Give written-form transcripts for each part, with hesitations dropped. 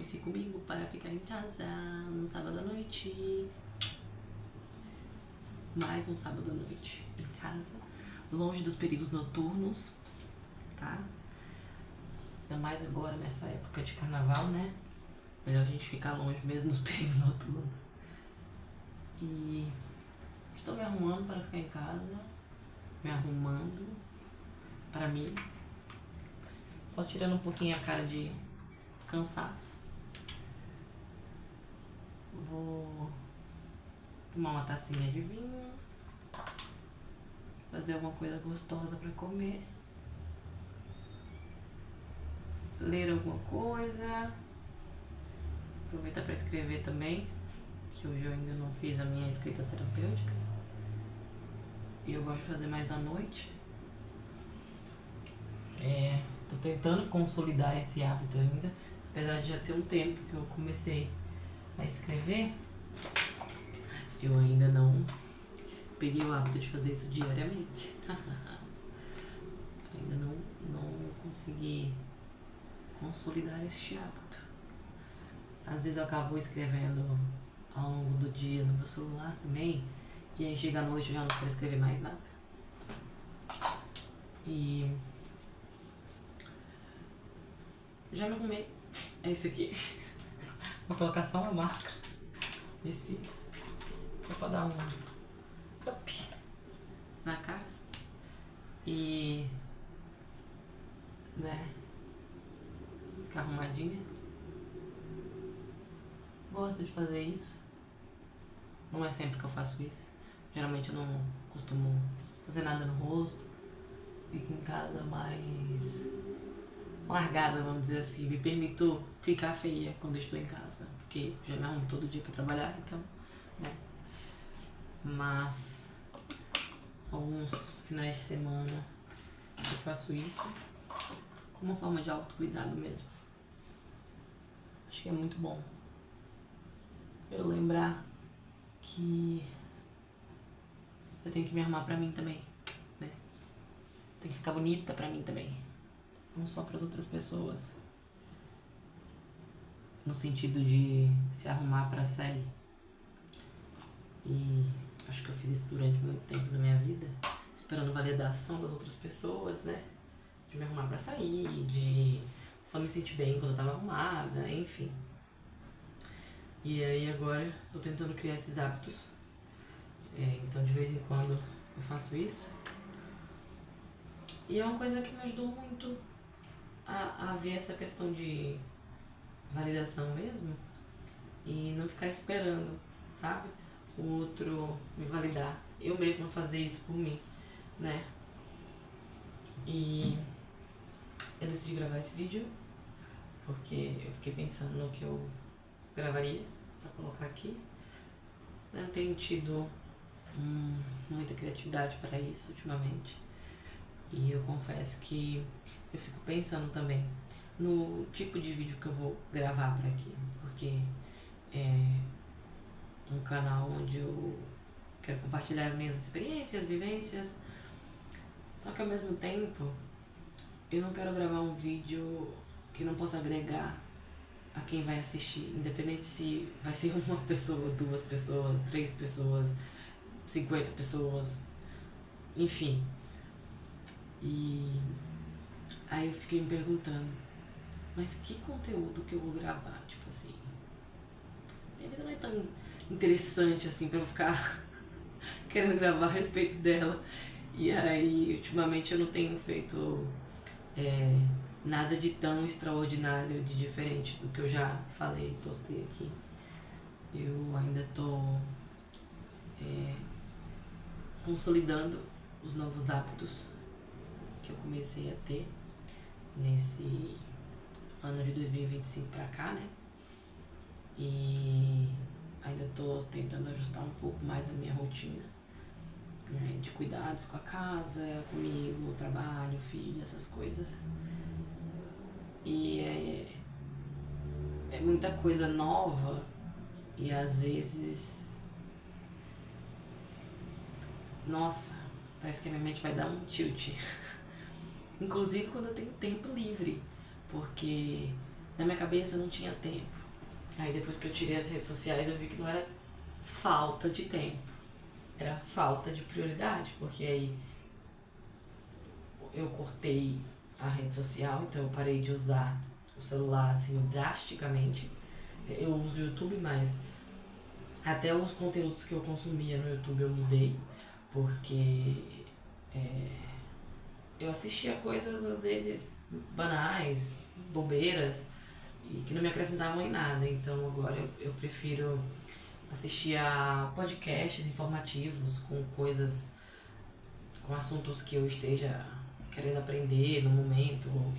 compromisso comigo para ficar em casa no sábado à noite. Mais um sábado à noite em casa, longe dos perigos noturnos, tá? Ainda mais agora nessa época de carnaval, né? Melhor a gente ficar longe mesmo dos perigos noturnos. E estou me arrumando para ficar em casa, me arrumando para mim, só tirando um pouquinho a cara de cansaço. Vou tomar uma tacinha de vinho, fazer alguma coisa gostosa para comer, ler alguma coisa, aproveitar para escrever também, que hoje eu ainda não fiz a minha escrita terapêutica e eu gosto de fazer mais à noite. Tô tentando consolidar esse hábito ainda, apesar de já ter um tempo que eu comecei a escrever, eu ainda não peguei o hábito de fazer isso diariamente. Ainda não consegui consolidar este hábito. Às vezes eu acabo escrevendo ao longo do dia no meu celular também, e aí chega à noite eu já não quero escrever mais nada. E já me arrumei. É isso aqui. Vou colocar só uma máscara de cílios, só pra dar um up na cara. E né, ficar arrumadinha. Gosto de fazer isso. Não é sempre que eu faço isso. Geralmente eu não costumo fazer nada no rosto. Fico em casa mais largada, vamos dizer assim. Me permito ficar feia quando estou em casa, porque já me arrumo todo dia pra trabalhar, então, né. Mas alguns finais de semana eu faço isso como uma forma de autocuidado mesmo. Acho que é muito bom eu lembrar que eu tenho que me arrumar pra mim também, né? Tem que ficar bonita pra mim também, não só pras outras pessoas. No sentido de se arrumar pra sair. E acho que eu fiz isso durante muito tempo na minha vida, esperando validação das outras pessoas, né? De me arrumar pra sair, de só me sentir bem quando eu tava arrumada, enfim. E aí agora tô tentando criar esses hábitos. Então de vez em quando eu faço isso. E é uma coisa que me ajudou muito a ver essa questão de validação mesmo. E não ficar esperando, sabe? O outro me validar. Eu mesma fazer isso por mim, né? E eu decidi gravar esse vídeo porque eu fiquei pensando no que eu gravaria pra colocar aqui. Eu não tenho tido muita criatividade para isso ultimamente. E eu confesso que eu fico pensando também no tipo de vídeo que eu vou gravar por aqui, porque é um canal onde eu quero compartilhar minhas experiências, vivências, só que ao mesmo tempo eu não quero gravar um vídeo que não possa agregar a quem vai assistir, independente se vai ser uma pessoa, 2 pessoas, 3 pessoas, 50 pessoas, enfim. E aí eu fiquei me perguntando, mas que conteúdo que eu vou gravar? Tipo assim, minha vida não é tão interessante assim pra eu ficar querendo gravar a respeito dela. E aí, ultimamente eu não tenho feito nada de tão extraordinário, de diferente do que eu já falei, postei aqui. Eu ainda tô consolidando os novos hábitos que eu comecei a ter nesse ano de 2025 pra cá, né? E ainda tô tentando ajustar um pouco mais a minha rotina, né, de cuidados com a casa, comigo, trabalho, filho, essas coisas. E é muita coisa nova e às vezes, nossa, parece que a minha mente vai dar um tilt. Inclusive quando eu tenho tempo livre, porque na minha cabeça não tinha tempo. Aí depois que eu tirei as redes sociais eu vi que não era falta de tempo, era falta de prioridade, porque aí eu cortei a rede social, então eu parei de usar o celular assim drasticamente. Eu uso o YouTube, mas até os conteúdos que eu consumia no YouTube eu mudei, porque eu assistia coisas às vezes banais, bobeiras, e que não me acrescentavam em nada. Então agora eu prefiro assistir a podcasts informativos com coisas, com assuntos que eu esteja querendo aprender no momento, ou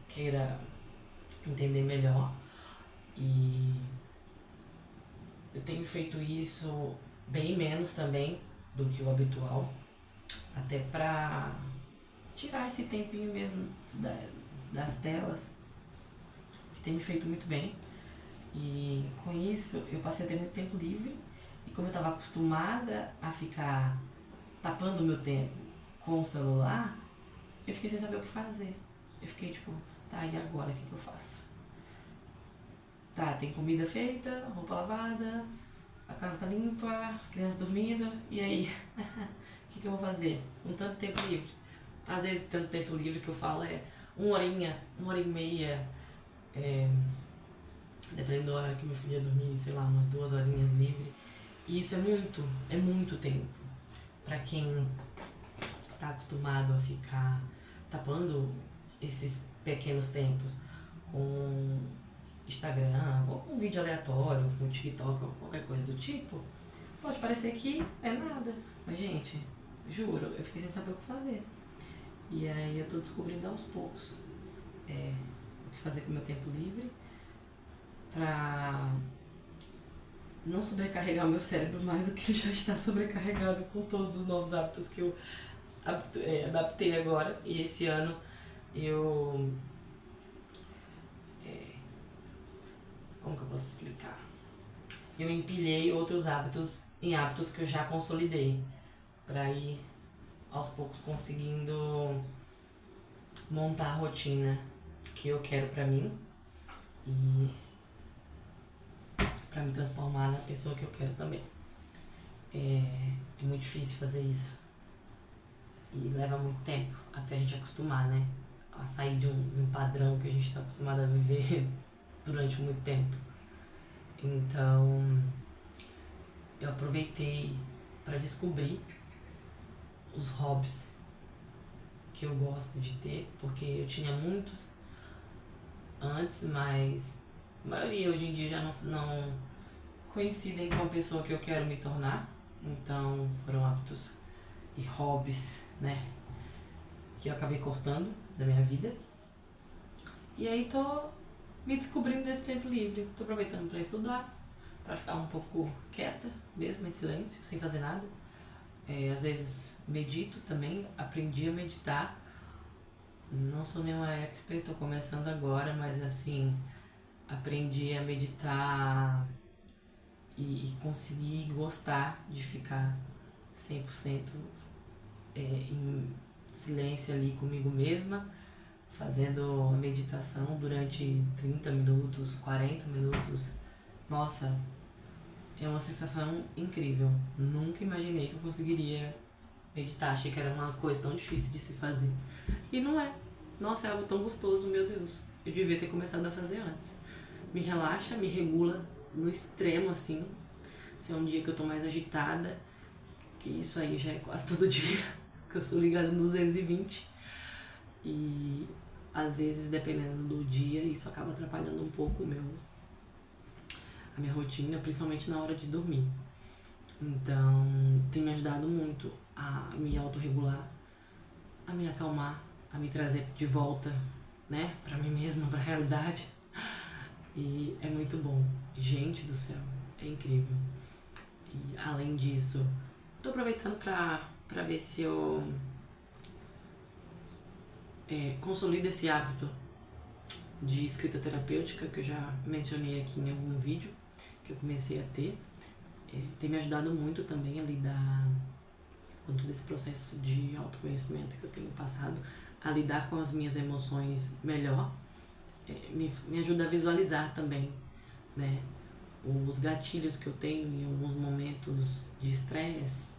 queira entender melhor. E eu tenho feito isso bem menos também do que o habitual, até pra tirar esse tempinho mesmo das telas, que tem me feito muito bem. E com isso eu passei a ter muito tempo livre, e como eu estava acostumada a ficar tapando o meu tempo com o celular, eu fiquei sem saber o que fazer. Eu fiquei tipo, tá, e agora o que eu faço? Tá, tem comida feita, roupa lavada, a casa tá limpa, criança dormindo, e aí? O que eu vou fazer? Com tanto tempo livre. Às vezes tanto tempo livre que eu falo é 1 hora e meia, dependendo da hora que meu filho ia dormir, sei lá, umas 2 horinhas livre. E isso é muito tempo. Pra quem tá acostumado a ficar tapando esses pequenos tempos com Instagram, ou com vídeo aleatório, com TikTok, ou qualquer coisa do tipo, pode parecer que é nada. Mas, gente, juro, eu fiquei sem saber o que fazer. E aí eu tô descobrindo aos poucos o que fazer com o meu tempo livre pra não sobrecarregar o meu cérebro mais do que ele já está sobrecarregado com todos os novos hábitos que eu adaptei agora. E esse ano eu... como que eu posso explicar? Eu empilhei outros hábitos em hábitos que eu já consolidei, pra ir aos poucos conseguindo montar a rotina que eu quero pra mim e pra me transformar na pessoa que eu quero também. É muito difícil fazer isso e leva muito tempo até a gente acostumar, né? A sair de um padrão que a gente tá acostumado a viver durante muito tempo. Então eu aproveitei para descobrir os hobbies que eu gosto de ter, porque eu tinha muitos antes, mas a maioria hoje em dia já não coincidem com a pessoa que eu quero me tornar. Então foram hábitos e hobbies, né, que eu acabei cortando da minha vida. E aí tô me descobrindo nesse tempo livre. Tô aproveitando para estudar, para ficar um pouco quieta, mesmo em silêncio, sem fazer nada. Às vezes medito também, aprendi a meditar. Não sou nenhuma expert, tô começando agora, mas assim, aprendi a meditar e consegui gostar de ficar 100% em silêncio ali comigo mesma, fazendo meditação durante 30 minutos, 40 minutos. Nossa, é uma sensação incrível. Nunca imaginei que eu conseguiria meditar. Achei que era uma coisa tão difícil de se fazer. E não é. Nossa, é algo tão gostoso, meu Deus. Eu devia ter começado a fazer antes. Me relaxa, me regula no extremo, assim. Se é um dia que eu tô mais agitada, que isso aí já é quase todo dia, que eu sou ligada no 220. E às vezes, dependendo do dia, isso acaba atrapalhando um pouco a minha rotina, principalmente na hora de dormir. Então, tem me ajudado muito a me autorregular, a me acalmar, a me trazer de volta, né, pra mim mesma, pra realidade. E é muito bom. Gente do céu, é incrível. E além disso, tô aproveitando pra ver se eu consolido esse hábito de escrita terapêutica que eu já mencionei aqui em algum vídeo que eu comecei a ter. Tem me ajudado muito também a lidar com todo esse processo de autoconhecimento que eu tenho passado, a lidar com as minhas emoções melhor. me ajuda a visualizar também, né? Os gatilhos que eu tenho em alguns momentos de estresse,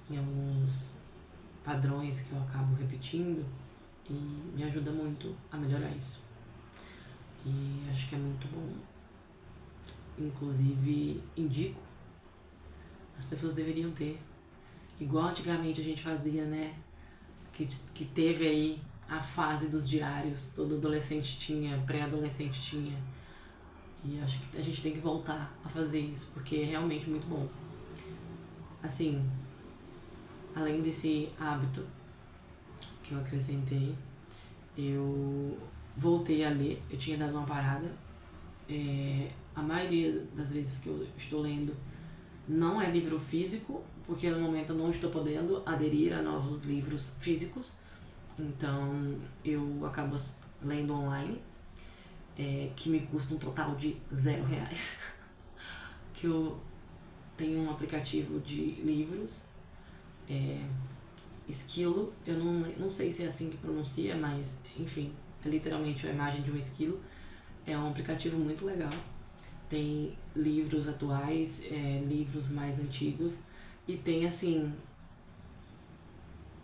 em alguns padrões que eu acabo repetindo, e me ajuda muito a melhorar isso. E acho que é muito bom. Inclusive, indico, as pessoas deveriam ter. Igual antigamente a gente fazia, né? Que teve aí a fase dos diários, todo adolescente tinha, pré-adolescente tinha. E acho que a gente tem que voltar a fazer isso, porque é realmente muito bom. Assim, além desse hábito que eu acrescentei, eu voltei a ler. Eu tinha dado uma parada. A maioria das vezes que eu estou lendo não é livro físico, porque no momento eu não estou podendo aderir a novos livros físicos. Então eu acabo lendo online, que me custa um total de R$0. Que eu tenho um aplicativo de livros, esquilo, eu não sei se é assim que pronuncia, mas enfim, é literalmente a imagem de um esquilo. É um aplicativo muito legal. Tem livros atuais, livros mais antigos, e tem assim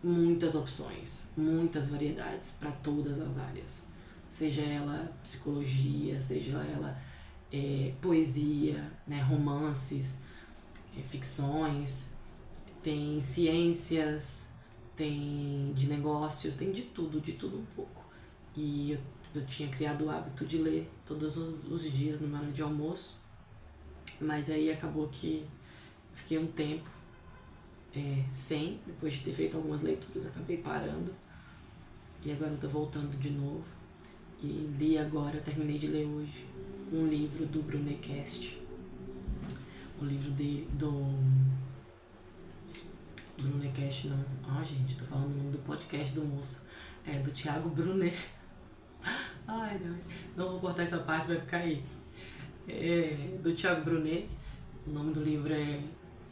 muitas opções, muitas variedades para todas as áreas, seja ela psicologia, seja ela poesia, né, romances, ficções, tem ciências, tem de negócios, tem de tudo um pouco. E eu tinha criado o hábito de ler todos os dias no meu hora de almoço, mas aí acabou que fiquei um tempo sem, depois de ter feito algumas leituras, acabei parando, e agora eu tô voltando de novo. E li agora, terminei de ler hoje, um livro do Brunecast, o livro do Brunecast, não, gente, tô falando o nome do podcast do moço, do Thiago Brunet. Ai, não vou cortar essa parte, vai ficar aí. Do Thiago Brunet. O nome do livro é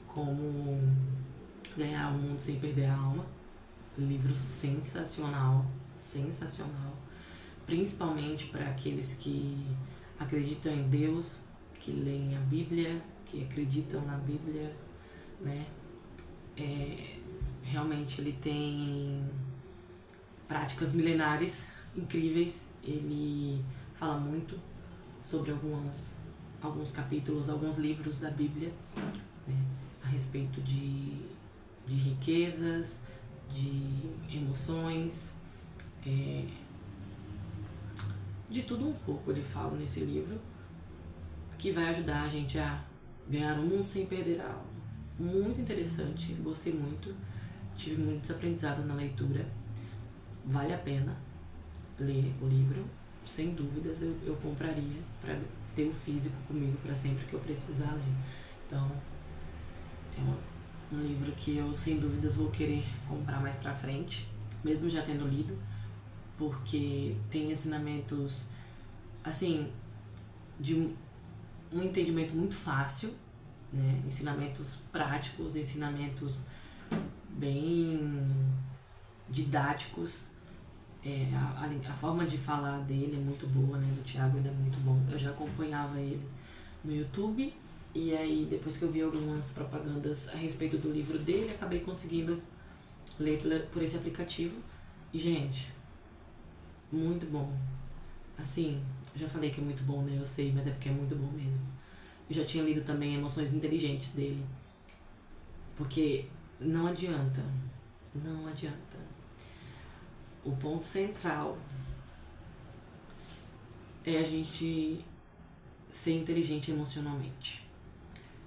Como Ganhar o Mundo Sem Perder a Alma. Livro sensacional, sensacional. Principalmente para aqueles que acreditam em Deus, que leem a Bíblia, que acreditam na Bíblia, né? Realmente ele tem práticas milenares incríveis. Ele fala muito sobre alguns capítulos, alguns livros da Bíblia, né, a respeito de riquezas, de emoções, de tudo um pouco ele fala nesse livro, que vai ajudar a gente a ganhar o mundo sem perder a alma. Muito interessante, gostei muito, tive muitos aprendizados na leitura, vale a pena ler o livro, sem dúvidas eu compraria para ter o físico comigo para sempre que eu precisar ler. Então é um livro que eu sem dúvidas vou querer comprar mais pra frente, mesmo já tendo lido, porque tem ensinamentos assim de um entendimento muito fácil, né? Ensinamentos práticos, ensinamentos bem didáticos. A forma de falar dele é muito boa, né? Do Thiago, ele é muito bom. Eu já acompanhava ele no YouTube, e aí depois que eu vi algumas propagandas a respeito do livro dele, acabei conseguindo ler por esse aplicativo. E, gente, muito bom. Assim, eu já falei que é muito bom, né? Eu sei, mas é porque é muito bom mesmo. Eu já tinha lido também Emoções Inteligentes dele. Porque não adianta. O ponto central é a gente ser inteligente emocionalmente.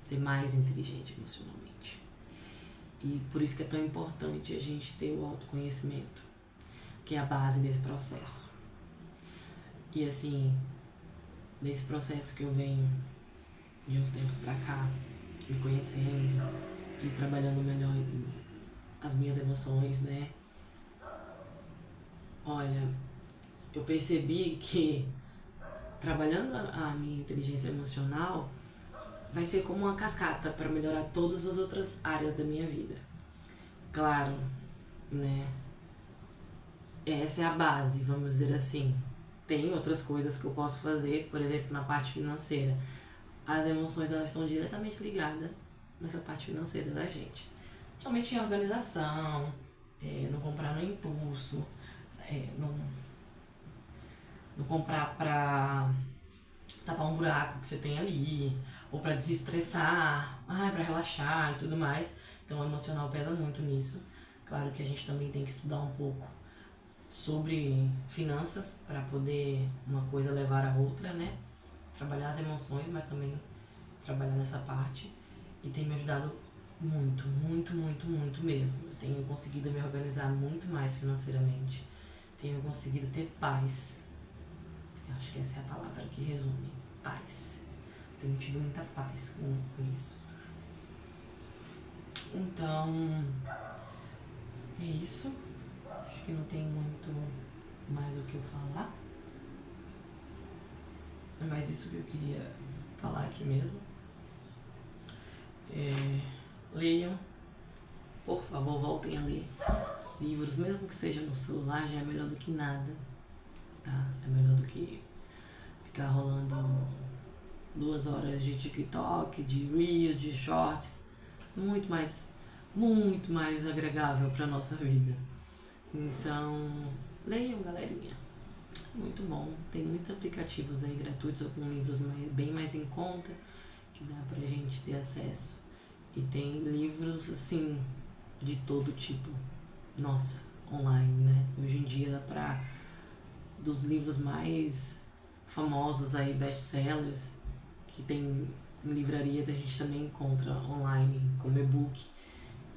Ser mais inteligente emocionalmente. E por isso que é tão importante a gente ter o autoconhecimento, que é a base desse processo. E assim, nesse processo que eu venho de uns tempos pra cá, me conhecendo e trabalhando melhor as minhas emoções, né? Olha, eu percebi que trabalhando a minha inteligência emocional vai ser como uma cascata para melhorar todas as outras áreas da minha vida. Claro, né? Essa é a base, vamos dizer assim. tem outras coisas que eu posso fazer, por exemplo, na parte financeira. As emoções, elas estão diretamente ligadas nessa parte financeira da gente. Principalmente em organização, não comprar no impulso, não comprar pra tapar um buraco que você tem ali, ou pra desestressar, pra relaxar e tudo mais. Então o emocional pesa muito nisso. Claro que a gente também tem que estudar um pouco sobre finanças para poder uma coisa levar a outra, né? Trabalhar as emoções, mas também trabalhar nessa parte. E tem me ajudado muito, muito, muito, muito mesmo. Eu tenho conseguido me organizar muito mais financeiramente. Tenho conseguido ter paz. Eu acho que essa é a palavra que resume. Paz. Tenho tido muita paz com isso. Então, é isso. Acho que não tem muito mais o que eu falar. É mais isso que eu queria falar aqui mesmo. Leiam. Por favor, voltem a ler livros, mesmo que seja no celular, já é melhor do que nada, tá? É melhor do que ficar rolando 2 horas de TikTok, de Reels, de Shorts. Muito mais agregável para nossa vida. Então, leiam, galerinha. Muito bom. Tem muitos aplicativos aí gratuitos, com livros bem mais em conta, que dá pra gente ter acesso. E tem livros, assim, de todo tipo. Nossa, online, né? Hoje em dia dá pra... Dos livros mais famosos aí, best-sellers, que tem em livrarias, a gente também encontra online como e-book.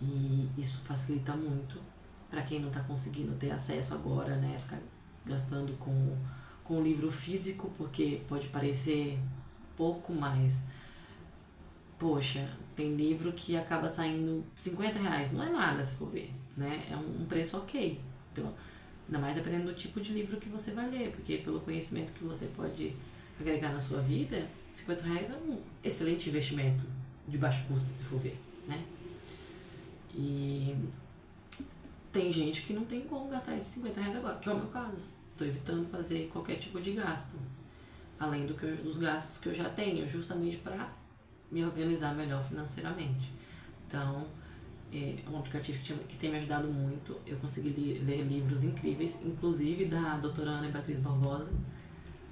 E isso facilita muito para quem não está conseguindo ter acesso agora, né? Ficar gastando com o livro físico, porque pode parecer pouco, mas poxa, tem livro que acaba saindo R$50, não é nada se for ver, né? É um preço ok, ainda mais dependendo do tipo de livro que você vai ler, porque pelo conhecimento que você pode agregar na sua vida, R$50 é um excelente investimento de baixo custo, se for ver, né? E tem gente que não tem como gastar esses R$50 agora, que é o meu caso. Estou evitando fazer qualquer tipo de gasto, além dos gastos que eu já tenho, justamente para me organizar melhor financeiramente. Então, é um aplicativo que tem me ajudado muito. Eu consegui ler livros incríveis, inclusive da doutora Ana Beatriz Barbosa,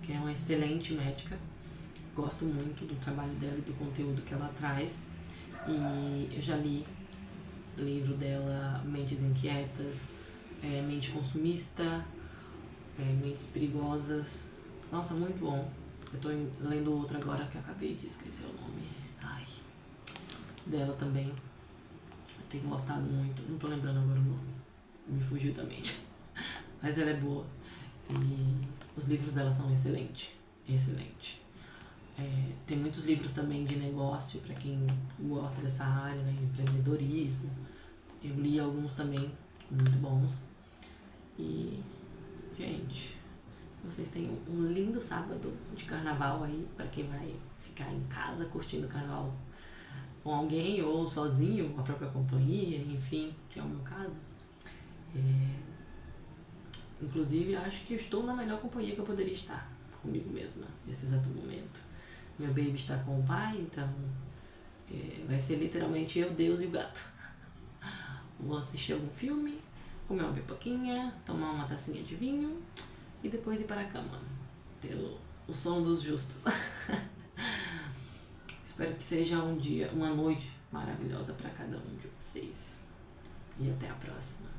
que é uma excelente médica. Gosto muito do trabalho dela e do conteúdo que ela traz. E eu já li livro dela, Mentes Inquietas, Mente Consumista, Mentes Perigosas. Nossa, muito bom. Eu tô lendo outra agora que eu acabei de esquecer o nome. Dela também. Eu tenho gostado muito. Não tô lembrando agora o nome. Me fugiu da mente. Mas ela é boa. E os livros dela são excelentes. Excelente. Tem muitos livros também de negócio para quem gosta dessa área, né? Empreendedorismo. Eu li alguns também muito bons. E, gente, vocês tenham um lindo sábado de carnaval aí para quem vai ficar em casa curtindo o carnaval com alguém ou sozinho, com a própria companhia, enfim, que é o meu caso. Inclusive, acho que eu estou na melhor companhia que eu poderia estar comigo mesma nesse exato momento. Meu baby está com o pai, então vai ser literalmente eu, Deus e o gato. Vou assistir algum filme, comer uma pipoquinha, tomar uma tacinha de vinho e depois ir para a cama. Ter o som dos justos. Espero que seja uma noite maravilhosa para cada um de vocês. E até a próxima.